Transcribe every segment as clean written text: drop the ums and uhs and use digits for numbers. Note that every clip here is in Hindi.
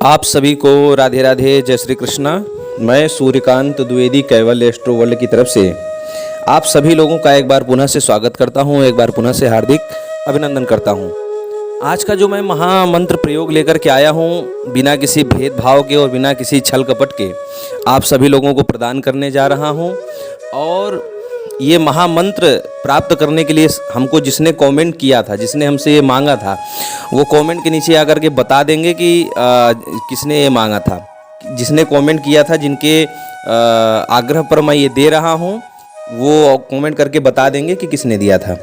आप सभी को राधे राधे, जय श्री कृष्णा। मैं सूर्यकांत द्विवेदी कैवल्य एस्ट्रो वर्ल्ड की तरफ से आप सभी लोगों का एक बार पुनः से स्वागत करता हूं, एक बार पुनः से हार्दिक अभिनंदन करता हूं। आज का जो मैं महामंत्र प्रयोग लेकर के आया हूं, बिना किसी भेदभाव के और बिना किसी छल कपट के आप सभी लोगों को प्रदान करने जा रहा हूं। और ये महामंत्र प्राप्त करने के लिए हमको जिसने कमेंट किया था, जिसने हमसे ये मांगा था, वो कमेंट के नीचे आकर के बता देंगे कि किसने ये मांगा था। जिसने कमेंट किया था, जिनके आग्रह पर मैं ये दे रहा हूँ, वो कमेंट करके बता देंगे कि किसने दिया था।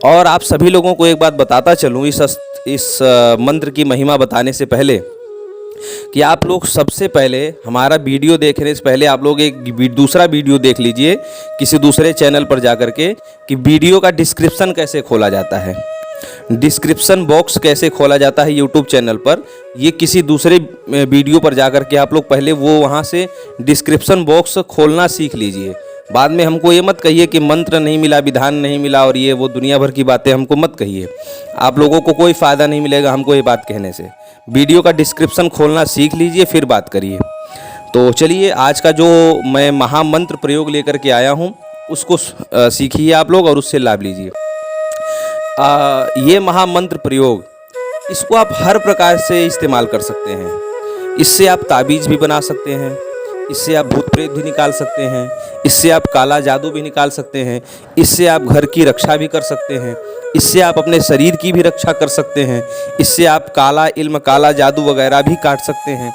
और आप सभी लोगों को एक बात बताता चलूँ इस मंत्र की महिमा बताने से पहले, कि आप लोग सबसे पहले हमारा वीडियो देखने से पहले आप लोग एक दूसरा वीडियो देख लीजिए किसी दूसरे चैनल पर जाकर के, कि वीडियो का डिस्क्रिप्शन कैसे खोला जाता है, डिस्क्रिप्शन बॉक्स कैसे खोला जाता है यूट्यूब चैनल पर। ये किसी दूसरे वीडियो पर जाकर के आप लोग पहले वो वहाँ से डिस्क्रिप्शन बॉक्स खोलना सीख लीजिए। बाद में हमको ये मत कहिए कि मंत्र नहीं मिला, विधान नहीं मिला और ये वो दुनिया भर की बातें हमको मत कहिए। आप लोगों को कोई फ़ायदा नहीं मिलेगा हमको ये बात कहने से। वीडियो का डिस्क्रिप्शन खोलना सीख लीजिए, फिर बात करिए। तो चलिए, आज का जो मैं महामंत्र प्रयोग लेकर के आया हूँ उसको सीखिए आप लोग और उससे लाभ लीजिए। ये महामंत्र प्रयोग, इसको आप हर प्रकार से इस्तेमाल कर सकते हैं। इससे आप ताबीज़ भी बना सकते हैं, इससे आप भूत प्रेत भी निकाल सकते हैं, इससे आप काला जादू भी निकाल सकते हैं, इससे आप घर की रक्षा भी कर सकते हैं, इससे आप अपने शरीर की भी रक्षा कर सकते हैं, इससे आप काला इल्म, काला जादू वगैरह भी काट सकते हैं।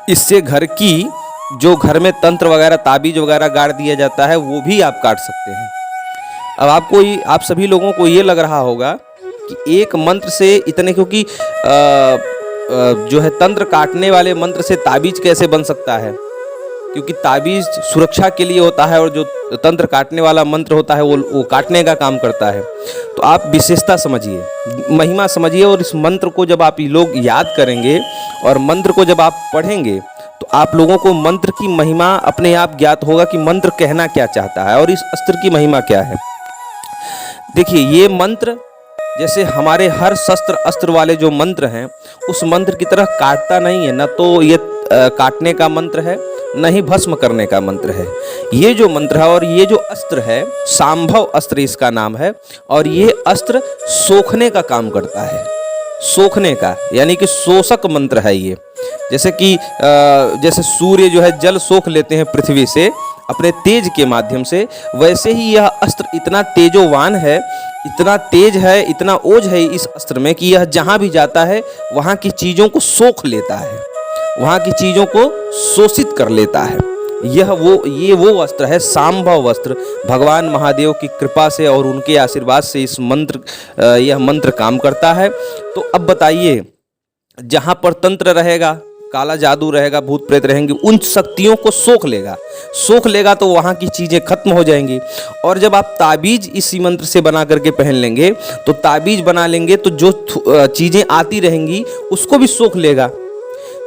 इससे घर की जो घर में तंत्र वगैरह, ताबीज वगैरह गाड़ दिया जाता है, वो भी आप काट सकते हैं। अब आप सभी लोगों को ये लग रहा होगा कि एक मंत्र से इतने, क्योंकि जो है तंत्र काटने वाले मंत्र से ताबीज कैसे बन सकता है, क्योंकि ताबीज सुरक्षा के लिए होता है और जो तंत्र काटने वाला मंत्र होता है वो काटने का काम करता है। तो आप विशेषता समझिए, महिमा समझिए, और इस मंत्र को जब आप लोग याद करेंगे और मंत्र को जब आप पढ़ेंगे तो आप लोगों को मंत्र की महिमा अपने आप ज्ञात होगा कि मंत्र कहना क्या चाहता है और इस अस्त्र की महिमा क्या है। देखिए, ये मंत्र जैसे हमारे हर शस्त्र अस्त्र वाले जो मंत्र हैं, उस मंत्र की तरह काटता नहीं है। न तो ये काटने का मंत्र है, न ही भस्म करने का मंत्र है। ये जो मंत्र है और ये जो अस्त्र है, सांभव अस्त्र इसका नाम है, और ये अस्त्र सोखने का काम करता है। सोखने का यानी कि शोषक मंत्र है ये। जैसे कि जैसे सूर्य जो है जल सोख लेते हैं पृथ्वी से अपने तेज के माध्यम से, वैसे ही यह अस्त्र इतना तेजोवान है, इतना तेज है, इतना ओज है इस अस्त्र में कि यह जहाँ भी जाता है वहाँ की चीज़ों को सोख लेता है, वहाँ की चीज़ों को शोषित कर लेता है। ये वो अस्त्र है, सांभव अस्त्र। भगवान महादेव की कृपा से और उनके आशीर्वाद से यह मंत्र काम करता है। तो अब बताइए, जहाँ पर तंत्र रहेगा, काला जादू रहेगा, भूत प्रेत रहेंगे, उन शक्तियों को सोख लेगा तो वहाँ की चीज़ें खत्म हो जाएंगी। और जब आप ताबीज इसी मंत्र से बना करके पहन लेंगे, तो ताबीज बना लेंगे तो जो चीज़ें आती रहेंगी उसको भी सोख लेगा।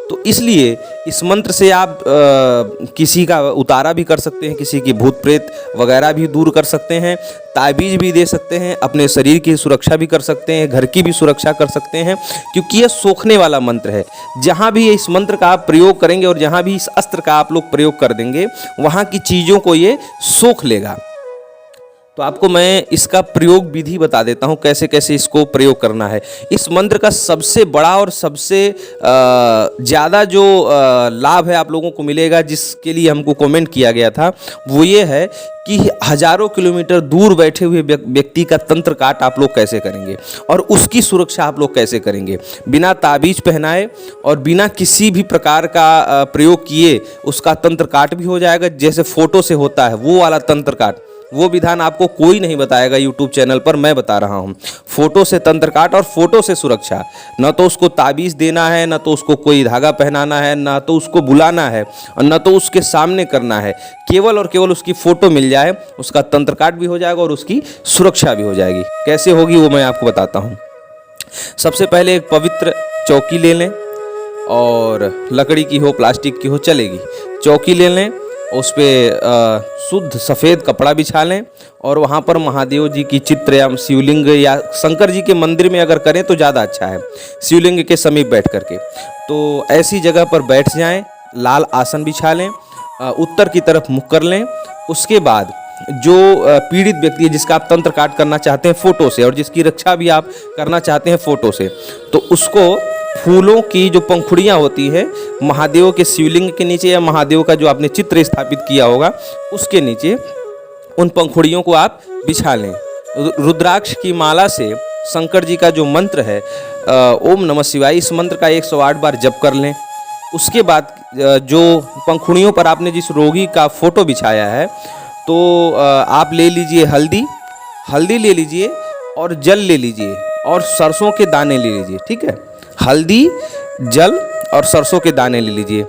तो इसलिए इस मंत्र से आप किसी का उतारा भी कर सकते हैं, किसी की भूत प्रेत वगैरह भी दूर कर सकते हैं, ताबीज भी दे सकते हैं, अपने शरीर की सुरक्षा भी कर सकते हैं, घर की भी सुरक्षा कर सकते हैं, क्योंकि यह सोखने वाला मंत्र है। जहाँ भी इस मंत्र का आप प्रयोग करेंगे और जहाँ भी इस अस्त्र का आप लोग प्रयोग कर देंगे, वहाँ की चीज़ों को ये सोख लेगा। तो आपको मैं इसका प्रयोग विधि बता देता हूँ, कैसे कैसे इसको प्रयोग करना है। इस मंत्र का सबसे बड़ा और सबसे ज़्यादा जो लाभ है आप लोगों को मिलेगा, जिसके लिए हमको कमेंट किया गया था, वो ये है कि हजारों किलोमीटर दूर बैठे हुए व्यक्ति का तंत्र काट आप लोग कैसे करेंगे और उसकी सुरक्षा आप लोग कैसे करेंगे, बिना ताबीज पहनाए और बिना किसी भी प्रकार का प्रयोग किए उसका तंत्र काट भी हो जाएगा। जैसे फोटो से होता है वो वाला तंत्र काट, वो विधान आपको कोई नहीं बताएगा यूट्यूब चैनल पर, मैं बता रहा हूँ। फोटो से तंत्र काट और फोटो से सुरक्षा। न तो उसको ताबीज़ देना है, न तो उसको कोई धागा पहनाना है, न तो उसको बुलाना है, और न तो उसके सामने करना है। केवल और केवल उसकी फ़ोटो मिल जाए, उसका तंत्र काट भी हो जाएगा और उसकी सुरक्षा भी हो जाएगी। कैसे होगी वो मैं आपको बताता हूँ। सबसे पहले एक पवित्र चौकी ले लें, और लकड़ी की हो, प्लास्टिक की हो, चलेगी। चौकी ले लें उस पर शुद्ध सफ़ेद कपड़ा बिछा लें और वहाँ पर महादेव जी की चित्र या शिवलिंग या शंकर जी के मंदिर में अगर करें तो ज़्यादा अच्छा है, शिवलिंग के समीप बैठ करके। तो ऐसी जगह पर बैठ जाएं, लाल आसन बिछा लें, उत्तर की तरफ मुख कर लें। उसके बाद जो पीड़ित व्यक्ति है जिसका आप तंत्र काट करना चाहते हैं फ़ोटो से और जिसकी रक्षा भी आप करना चाहते हैं फ़ोटो से, तो उसको फूलों की जो पंखुड़ियाँ होती है महादेव के शिवलिंग के नीचे या महादेव का जो आपने चित्र स्थापित किया होगा उसके नीचे उन पंखुड़ियों को आप बिछा लें। रुद्राक्ष की माला से शंकर जी का जो मंत्र है ओम नमः शिवाय, इस मंत्र का 108 बार जप कर लें। उसके बाद जो पंखुड़ियों पर आपने जिस रोगी का फ़ोटो बिछाया है तो आप ले लीजिए हल्दी ले लीजिए और जल ले लीजिए और सरसों के दाने ले लीजिए। ठीक है, हल्दी, जल और सरसों के दाने ले लीजिए।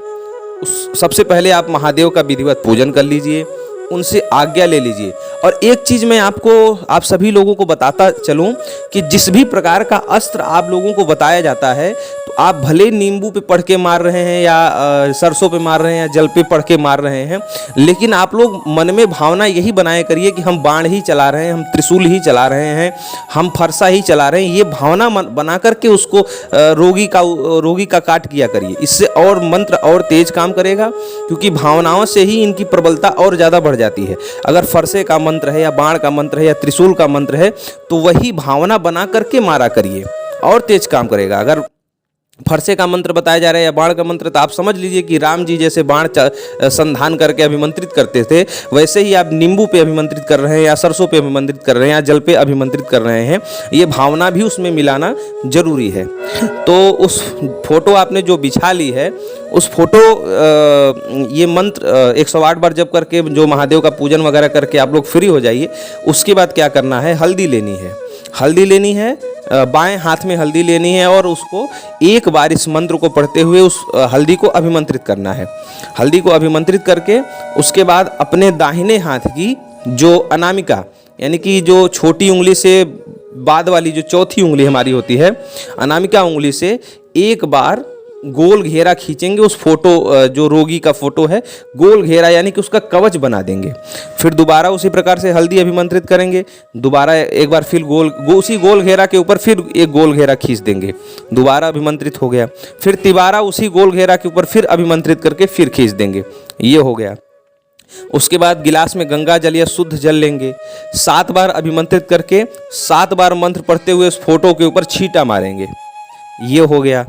सबसे पहले आप महादेव का विधिवत पूजन कर लीजिए, उनसे आज्ञा ले लीजिए। और एक चीज़ मैं आप सभी लोगों को बताता चलूं कि जिस भी प्रकार का अस्त्र आप लोगों को बताया जाता है तो आप भले नींबू पे पढ़ के मार रहे हैं या सरसों पे मार रहे हैं या जल पे पढ़ के मार रहे हैं, लेकिन आप लोग मन में भावना यही बनाए करिए कि हम बाण ही चला रहे हैं, हम त्रिशूल ही चला रहे हैं, हम फरसा ही चला रहे हैं। ये भावना बना करके उसको रोगी का काट किया करिए। इससे और मंत्र और तेज काम करेगा, क्योंकि भावनाओं से ही इनकी प्रबलता और ज़्यादा बढ़ जाती है। अगर फरसे का मंत्र है या बाण का मंत्र है या त्रिशूल का मंत्र है तो वही भावना बना करके मारा करिए और तेज काम करेगा। अगर फरसे का मंत्र बताया जा रहा है या बाण का मंत्र, तो आप समझ लीजिए कि राम जी जैसे बाण संधान करके अभिमंत्रित करते थे, वैसे ही आप नींबू पे अभिमंत्रित कर रहे हैं या सरसों पे अभिमंत्रित कर रहे हैं या जल पे अभिमंत्रित कर रहे हैं। ये भावना भी उसमें मिलाना जरूरी है। तो उस फोटो आपने जो बिछा ली है उस फोटो ये मंत्र 108 बार जप करके जो महादेव का पूजन वगैरह करके आप लोग फ्री हो जाइए। उसके बाद क्या करना है, हल्दी लेनी है, बाएं हाथ में हल्दी लेनी है और उसको एक बार इस मंत्र को पढ़ते हुए उस हल्दी को अभिमंत्रित करना है। हल्दी को अभिमंत्रित करके उसके बाद अपने दाहिने हाथ की जो अनामिका यानी कि जो छोटी उंगली से बाद वाली जो चौथी उंगली हमारी होती है, अनामिका उंगली से एक बार गोल घेरा खींचेंगे। उस फोटो जो रोगी का फोटो है गोल घेरा यानी कि उसका कवच बना देंगे। फिर दोबारा उसी प्रकार से हल्दी अभिमंत्रित करेंगे, दोबारा एक बार फिर उसी गोल घेरा के ऊपर फिर एक गोल घेरा खींच देंगे, दोबारा अभिमंत्रित हो गया। फिर तिबारा उसी गोल घेरा के ऊपर फिर अभिमंत्रित करके फिर खींच देंगे, ये हो गया। उसके बाद गिलास में गंगा जल या शुद्ध जल लेंगे, 7 बार अभिमंत्रित करके 7 बार मंत्र पढ़ते हुए उस फोटो के ऊपर छींटा मारेंगे, ये हो गया।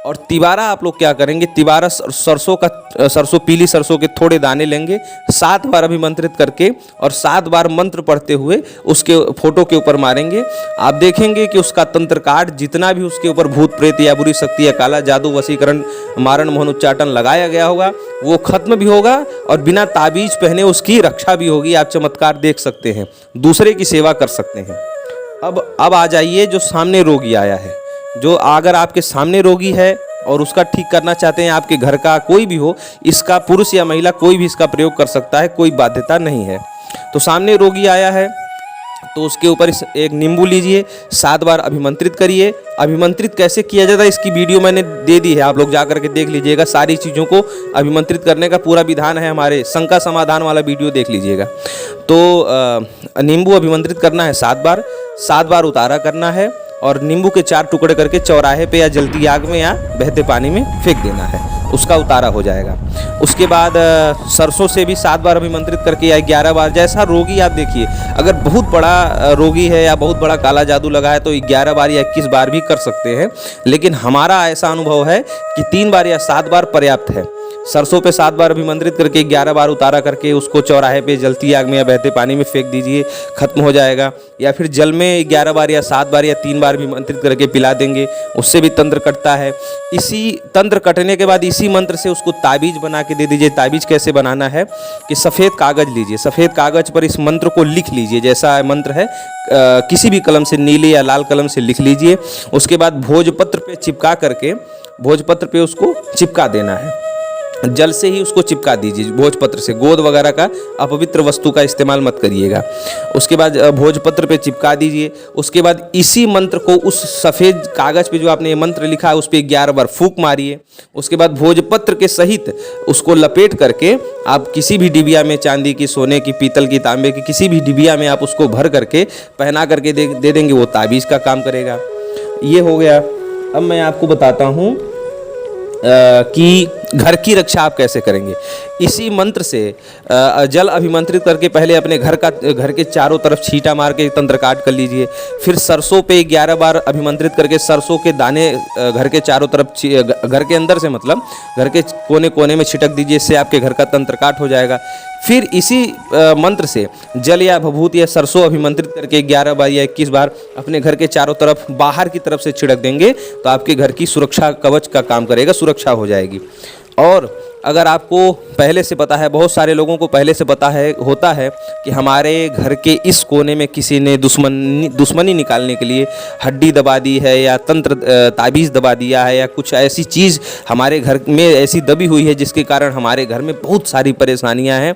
और तिबारा आप लोग क्या करेंगे, तिबारा सरसों पीली सरसों के थोड़े दाने लेंगे, 7 बार अभिमंत्रित करके और 7 बार मंत्र पढ़ते हुए उसके फोटो के ऊपर मारेंगे। आप देखेंगे कि उसका तंत्र काट जितना भी उसके ऊपर भूत प्रेत या बुरी शक्ति या काला जादू, वशीकरण, मारण, मोहन, उच्चाटन लगाया गया होगा वो खत्म भी होगा और बिना ताबीज पहने उसकी रक्षा भी होगी। आप चमत्कार देख सकते हैं, दूसरे की सेवा कर सकते हैं। अब आ जाइए जो सामने रोगी आया है, जो अगर आपके सामने रोगी है और उसका ठीक करना चाहते हैं, आपके घर का कोई भी हो, इसका पुरुष या महिला कोई भी इसका प्रयोग कर सकता है, कोई बाध्यता नहीं है। तो सामने रोगी आया है तो उसके ऊपर एक नींबू लीजिए, 7 बार अभिमंत्रित करिए। अभिमंत्रित कैसे किया जाता है इसकी वीडियो मैंने दे दी है, आप लोग जा करके देख लीजिएगा। सारी चीज़ों को अभिमंत्रित करने का पूरा विधान है, हमारे शंका समाधान वाला वीडियो देख लीजिएगा। तो नींबू अभिमंत्रित करना है 7 बार उतारा करना है और नींबू के 4 टुकड़े करके चौराहे पे या जलती आग में या बहते पानी में फेंक देना है, उसका उतारा हो जाएगा। उसके बाद सरसों से भी 7 बार अभिमंत्रित करके या 11 बार, जैसा रोगी आप देखिए। अगर बहुत बड़ा रोगी है या बहुत बड़ा काला जादू लगा है तो 11 बार या 21 बार भी कर सकते हैं, लेकिन हमारा ऐसा अनुभव है कि 3 बार या 7 बार पर्याप्त है। सरसों पे 7 बार अभिमंत्रित करके 11 बार उतारा करके उसको चौराहे पे जलती आग में या बहते पानी में फेंक दीजिए, खत्म हो जाएगा। या फिर जल में 11 बार या 7 बार या 3 बार अभिमंत्रित करके पिला देंगे, उससे भी तंत्र कटता है। इसी तंत्र कटने के बाद इसी मंत्र से उसको ताबीज बना के दे दीजिए। ताबीज कैसे बनाना है कि सफ़ेद कागज़ लीजिए, सफ़ेद कागज़ पर इस मंत्र को लिख लीजिए, जैसा मंत्र है किसी भी कलम से, नीले या लाल कलम से लिख लीजिए। उसके बाद भोजपत्र पे चिपका करके भोजपत्र पे उसको चिपका देना है। जल से ही उसको चिपका दीजिए, भोजपत्र से। गोंद वगैरह का अपवित्र वस्तु का इस्तेमाल मत करिएगा। उसके बाद भोजपत्र पे चिपका दीजिए। उसके बाद इसी मंत्र को उस सफ़ेद कागज़ पे जो आपने ये मंत्र लिखा है उस पर 11 बार फूंक मारिए। उसके बाद भोजपत्र के सहित उसको लपेट करके आप किसी भी डिबिया में, चांदी की, सोने की, पीतल की, तांबे की, किसी भी डिबिया में आप उसको भर करके पहना करके दे देंगे, वो ताबीज़ का काम करेगा। ये हो गया। अब मैं आपको बताता हूँ कि घर की रक्षा आप कैसे करेंगे। इसी मंत्र से जल अभिमंत्रित करके पहले अपने घर के चारों तरफ छींटा मार के तंत्र काट कर लीजिए। फिर सरसों पे 11 बार अभिमंत्रित करके सरसों के दाने घर के चारों तरफ, घर के अंदर से मतलब घर के कोने कोने में छिटक दीजिए, इससे आपके घर का तंत्र काट हो जाएगा। फिर इसी मंत्र से जल या भभूत या सरसों अभिमंत्रित करके 11 बार या 21 बार अपने घर के चारों तरफ बाहर की तरफ से छिड़क देंगे तो आपके घर की सुरक्षा कवच का काम करेगा, सुरक्षा हो जाएगी। और अगर आपको पहले से पता है, बहुत सारे लोगों को पहले से पता है होता है कि हमारे घर के इस कोने में किसी ने दुश्मनी निकालने के लिए हड्डी दबा दी है या तंत्र ताबीज़ दबा दिया है या कुछ ऐसी चीज़ हमारे घर में ऐसी दबी हुई है जिसके कारण हमारे घर में बहुत सारी परेशानियां हैं।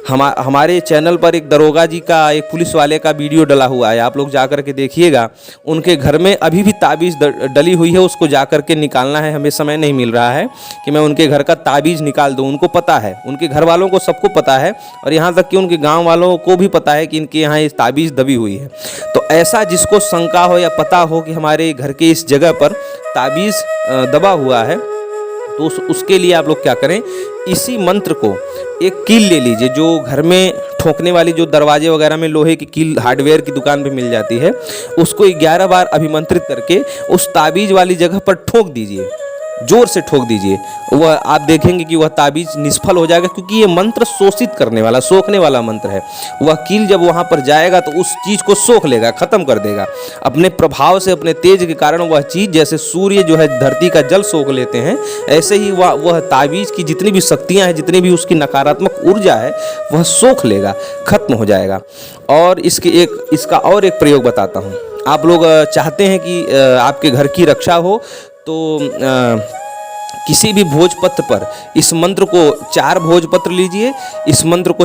हमारे चैनल पर एक दरोगा जी का, एक पुलिस वाले का वीडियो डला हुआ है, आप लोग जाकर के देखिएगा। उनके घर में अभी भी ताबीज़ डली हुई है, उसको जाकर के निकालना है। हमें समय नहीं मिल रहा है कि मैं उनके घर का ताबीज़ निकाल दूं। उनको पता है, उनके घर वालों को सबको पता है और यहाँ तक कि उनके गांव वालों को भी पता है कि इनके यहाँ इस ताबीज़ दबी हुई है। तो ऐसा जिसको शंका हो या पता हो कि हमारे घर के इस जगह पर ताबीज़ दबा हुआ है, तो उसके लिए आप लोग क्या करें, इसी मंत्र को एक कील ले लीजिए। जो घर में ठोकने वाली, जो दरवाजे वगैरह में लोहे की कील हार्डवेयर की दुकान पे मिल जाती है, उसको 11 बार अभिमंत्रित करके उस ताबीज़ वाली जगह पर ठोक दीजिए, जोर से ठोक दीजिए। वह आप देखेंगे कि वह ताबीज़ निष्फल हो जाएगा, क्योंकि ये मंत्र शोषित करने वाला, सोखने वाला मंत्र है। वह कील जब वहाँ पर जाएगा तो उस चीज़ को सोख लेगा, ख़त्म कर देगा अपने प्रभाव से, अपने तेज के कारण। वह चीज़ जैसे सूर्य जो है धरती का जल सोख लेते हैं, ऐसे ही वह ताबीज़ की जितनी भी शक्तियाँ हैं, जितनी भी उसकी नकारात्मक ऊर्जा है, वह सोख लेगा, खत्म हो जाएगा। और इसका और एक प्रयोग बताता हूँ। आप लोग चाहते हैं कि आपके घर की रक्षा हो, तो किसी भी भोजपत्र पर इस मंत्र को, 4 भोजपत्र लीजिए, इस मंत्र को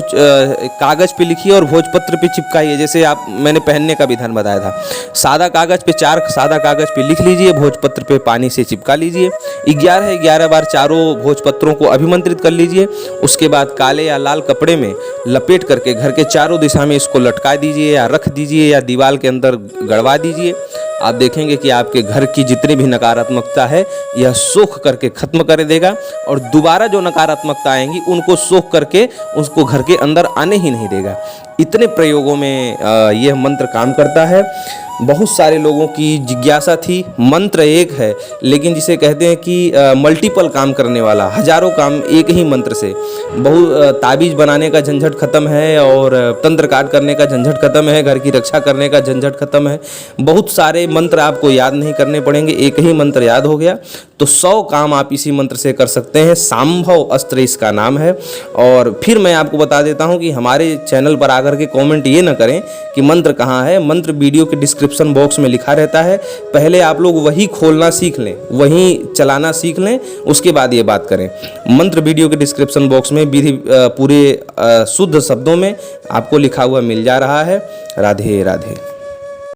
कागज़ पे लिखिए और भोजपत्र पे चिपकाइए। जैसे मैंने पहनने का विधान बताया था, सादा कागज़ पे 4 सादा कागज़ पे लिख लीजिए, भोजपत्र पे पानी से चिपका लीजिए। 11 बार चारों भोजपत्रों को अभिमंत्रित कर लीजिए। उसके बाद काले या लाल कपड़े में लपेट करके घर के चारों दिशा में इसको लटका दीजिए या रख दीजिए या दीवार के अंदर गड़वा दीजिए। आप देखेंगे कि आपके घर की जितनी भी नकारात्मकता है यह सोख करके खत्म कर देगा, और दोबारा जो नकारात्मकता आएंगी उनको सोख करके उसको घर के अंदर आने ही नहीं देगा। इतने प्रयोगों में यह मंत्र काम करता है। बहुत सारे लोगों की जिज्ञासा थी, मंत्र एक है लेकिन जिसे कहते हैं कि मल्टीपल काम करने वाला, हजारों काम एक ही मंत्र से। ताबीज़ बनाने का झंझट खत्म है और तंत्र काट करने का झंझट खत्म है, घर की रक्षा करने का झंझट खत्म है। बहुत सारे मंत्र आपको याद नहीं करने पड़ेंगे, एक ही मंत्र याद हो गया तो 100 काम आप इसी मंत्र से कर सकते हैं। सांभव अस्त्र इसका नाम है। और फिर मैं आपको बता देता हूं कि हमारे चैनल पर आकर के कमेंट ये ना करें कि मंत्र कहाँ है। मंत्र वीडियो के डिस्क्रिप्शन बॉक्स में लिखा रहता है, पहले आप लोग वही खोलना सीख लें, वही चलाना सीख लें, उसके बाद ये बात करें। मंत्र वीडियो के डिस्क्रिप्शन बॉक्स में पूरे शुद्ध शब्दों में आपको लिखा हुआ मिल जा रहा है। राधे राधे।